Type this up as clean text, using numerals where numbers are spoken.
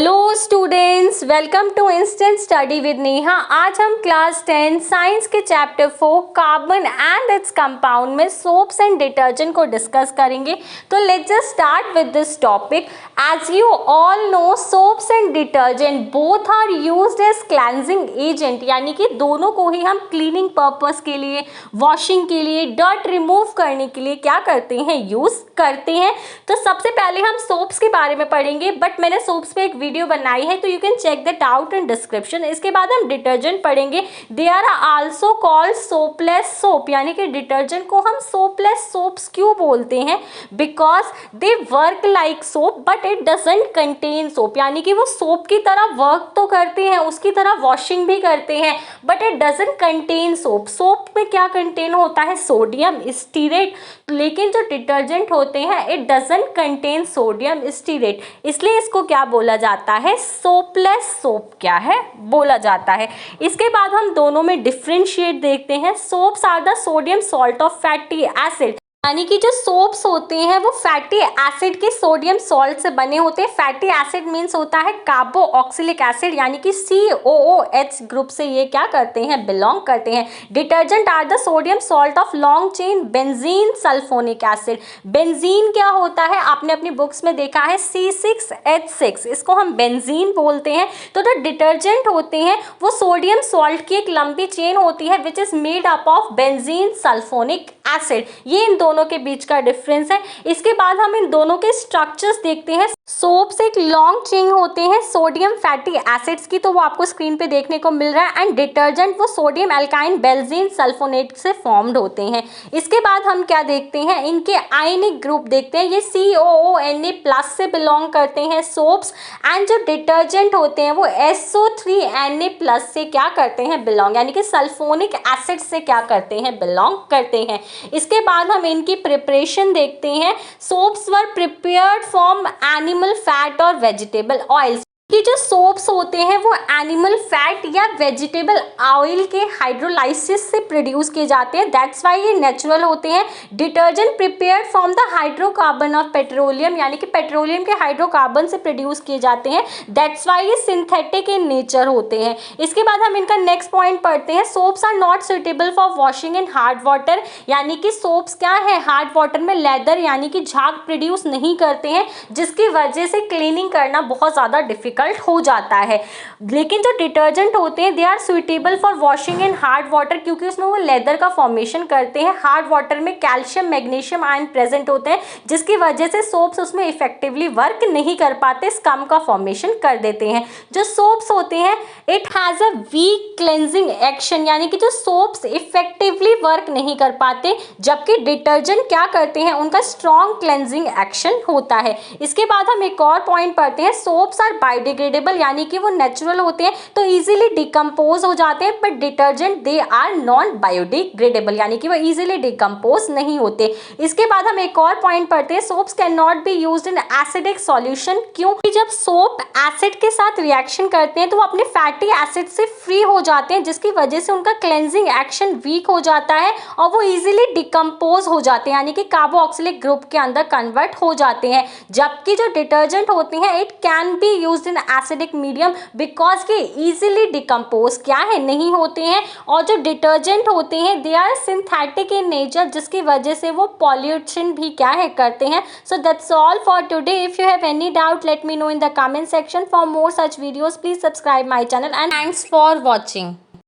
Hello students, welcome to instant study with Neha. आज हम class 10 science के chapter 4 carbon and its compound में soaps and detergent को discuss करेंगे। तो let's just start with this topic. As you all know, soaps and detergent both are used as cleansing agent, यानी कि दोनों को ही हम क्लीनिंग पर्पस के लिए, वॉशिंग के लिए, डर्ट रिमूव करने के लिए क्या करते हैं, यूज करते हैं। तो सबसे पहले हम सोप्स के बारे में पढ़ेंगे, बट मैंने सोप्स पे एक वीडियो बनाई है तो you can check that out in description. इसके बाद हम डिटर्जेंट पढ़ेंगे। They are also called soapless soap, यानी कि डिटर्जेंट को हम सोपलेस सोप्स क्यों बोलते हैं? Because they work like soap but it doesn't contain soap, यानी कि वो सोप की तरह वर्क तो करते हैं, उसकी तरह वॉशिंग भी करते हैं, but it doesn't contain soap. Soap में क्या कंटेन होता है? Sodium stearate. लेकिन जो डिटर्जेंट होते हैं it doesn't contain sodium stearate, इसलिए इसको क्या बोला जाता है? सोपलेस सोप क्या है बोला जाता है। इसके बाद हम दोनों में डिफरेंशिएट देखते हैं। Soaps are the sodium salt of fatty acid, यानी कि जो सोप्स होते हैं वो फैटी एसिड के सोडियम सॉल्ट से बने होते हैं। फैटी एसिड मीन्स होता है कार्बोक्सिलिक एसिड, यानी कि COOH ग्रुप से ये क्या करते हैं, बिलोंग करते हैं। Detergent are the sodium salt of long chain benzene sulphonic acid. Benzene क्या होता है? आपने अपनी बुक्स में देखा है C6H6, इसको हम बेंजीन बोलते हैं। तो जो डिटर्जेंट होते हैं वो सोडियम सॉल्ट की एक लंबी चेन होती है which is made up of benzene sulphonic acid. ये इन दोनों के बीच का डिफरेंस है। इसके बाद हम इन दोनों के स्ट्रक्चर्स देखते हैं। सोप्स एक लॉन्ग चेन होते हैं सोडियम फैटी एसिड्स की, तो वो आपको स्क्रीन पे देखने को मिल रहा है। एंड डिटर्जेंट वो सोडियम एल्काइन बेंजीन सल्फोनेट से फॉर्म्ड होते हैं। इसके बाद हम क्या देखते हैं, इनके आयनिक ग्रुप देखते हैं। ये COONA+ से बिलोंग करते हैं सोप्स। एंड जो डिटर्जेंट होते हैं वो SO3Na+ से क्या करते हैं, बिलोंग, यानी कि सल्फोनिक एसिड से क्या करते हैं, बिलोंग करते हैं। इसके बाद हम इनकी प्रिपरेशन देखते हैं। Soaps were prepared from animal fat और वेजिटेबल ऑयल्स। ये जो सोप्स होते हैं वो एनिमल फैट या वेजिटेबल ऑयल के हाइड्रोलाइसिस से प्रोड्यूस किए जाते हैं, दैट्स वाई ये नेचुरल होते हैं। Detergent prepared from the hydrocarbon of petroleum, यानी कि पेट्रोलियम के हाइड्रोकार्बन से प्रोड्यूस किए जाते हैं, दैट्स वाई ये सिंथेटिक इन नेचर होते हैं। इसके बाद हम इनका नेक्स्ट पॉइंट पढ़ते हैं। Soaps are not suitable for washing in hard water, यानी कि सोप्स क्या है, हार्ड वाटर में लेदर यानी कि झाग प्रोड्यूस नहीं करते हैं, जिसकी वजह से क्लीनिंग करना बहुत ज़्यादा डिफिकल्ट हो जाता है। लेकिन जो डिटर्जेंट होते हैं they are suitable for washing in hard water, क्योंकि उसमें वो लेदर का फॉर्मेशन करते हैं। हार्ड वाटर में कैल्शियम मैग्नीशियम आयन प्रेजेंट होते हैं, जिसकी वजह से सोप्स उसमें इफेक्टिवली वर्क नहीं कर पाते, स्कम का फॉर्मेशन कर देते हैं। जो सोप्स होते हैं it has a weak cleansing action, यानी कि जो सोप्स इफेक्टिवली वर्क नहीं कर पाते, जबकि डिटर्जेंट क्या करते हैं, उनका स्ट्रॉन्ग क्लेंजिंग एक्शन होता है। इसके बाद हम एक और पॉइंट पढ़ते हैं। सोप्स आर बायोडिग्रेडेबल, यानी कि वो नेचुरल होते हैं तो इजीली डिकम्पोज हो जाते हैं, but detergent they are non biodegradable, यानी कि वो इजीली डिकम्पोज नहीं होते। इसके बाद हम एक और पॉइंट पढ़ते हैं। Soaps can not be used in acidic solution, क्योंकि जब सोप एसिड के साथ रिएक्शन करते हैं तो वो अपने फैटी एसिड से फ्री हो जाते हैं, जिसकी वजह से उनका क्लेंजिंग एक्शन वीक हो जाता है और वो इजीली डिकम्पोज हो जाते हैं, यानी कि कार्बोक्सिलिक ग्रुप के अंदर कन्वर्ट हो जाते हैं। जबकि जो डिटर्जेंट होते हैं it can be used in acidic medium, because के इजीली डिकम्पोज क्या है, नहीं होते हैं। और जो डिटर्जेंट होते हैं they are synthetic in nature, जिसकी वजह से वो पॉल्यूशन भी क्या है, करते हैं। So that's all for today. If you have any doubt let me know in the comment section. For more such videos please subscribe my channel and thanks for watching.